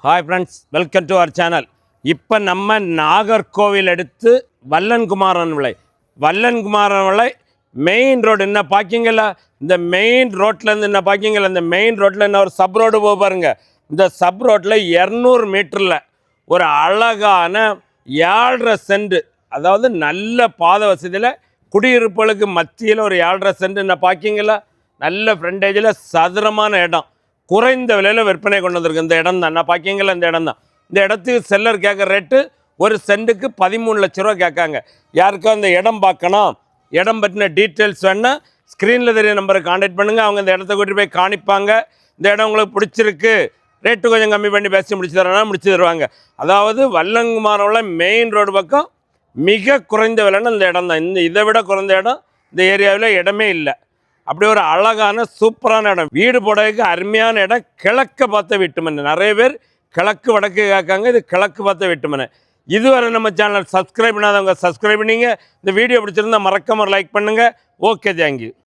Hi friends, welcome to our channel. இப்போ நம்ம நாகர்கோவில் எடுத்து வல்லன்குமாரன் விளை மெயின் ரோடு என்ன பார்க்கிங்களா? இந்த மெயின் ரோட்லேருந்து என்ன பார்க்கிங்களா? இந்த மெயின் ரோட்டில் என்ன ஒரு சப் ரோடு போக பாருங்க. இந்த சப் ரோட்டில் 200 மீட்டரில் ஒரு அழகான 7.5 சென்ட், அதாவது நல்ல பாத வசதியில் குடியிருப்புகளுக்கு மத்தியில் ஒரு 7.5 சென்ட் என்ன பார்க்கிங்களா? நல்ல ஃப்ரண்டேஜில் சதுரமான இடம், குறைந்த விலையில் விற்பனை கொண்டு வந்திருக்கு. இந்த இடம் தான் நான் பார்க்கிங்களா? இந்த இடம் தான். இந்த இடத்துக்கு செல்லர் கேட்குற ரேட்டு ஒரு சென்ட்டுக்கு 13 லட்ச ரூபா கேட்காங்க. யாருக்கும் அந்த இடம் பார்க்கணும், இடம் பற்றின டீட்டெயில்ஸ் வேணால் ஸ்க்ரீனில் தெரிய நம்பரை கான்டாக்ட் பண்ணுங்கள். அவங்க இந்த இடத்த கூட்டி போய் காணிப்பாங்க. இந்த இடம் உங்களுக்கு பிடிச்சிருக்கு, ரேட்டு கொஞ்சம் கம்மி பண்ணி பேசி முடிச்சு முடிச்சு தருவாங்க. அதாவது வல்லன்குமாரன் மெயின் ரோடு பக்கம் மிக குறைந்த விலைன்னு இந்த இடம் தான். இதை விட குறைந்த இடம் இந்த ஏரியாவில் இடமே இல்லை. அப்படி ஒரு அழகான சூப்பரான இடம், வீடு போடறதுக்கு அருமையான இடம். கிழக்க பார்த்த வீட்டுமனை. நிறைய பேர் கிழக்கு வடக்கு கேட்காங்க, இது கிழக்கு பார்த்த வீட்டுமனை. இதுவரை நம்ம சேனல் சப்ஸ்கிரைப் பண்ணாதவங்க சப்ஸ்கிரைப் பண்ணிங்க. இந்த வீடியோ பிடிச்சிருந்தா மறக்காம லைக் பண்ணுங்கள். Okay, thank you.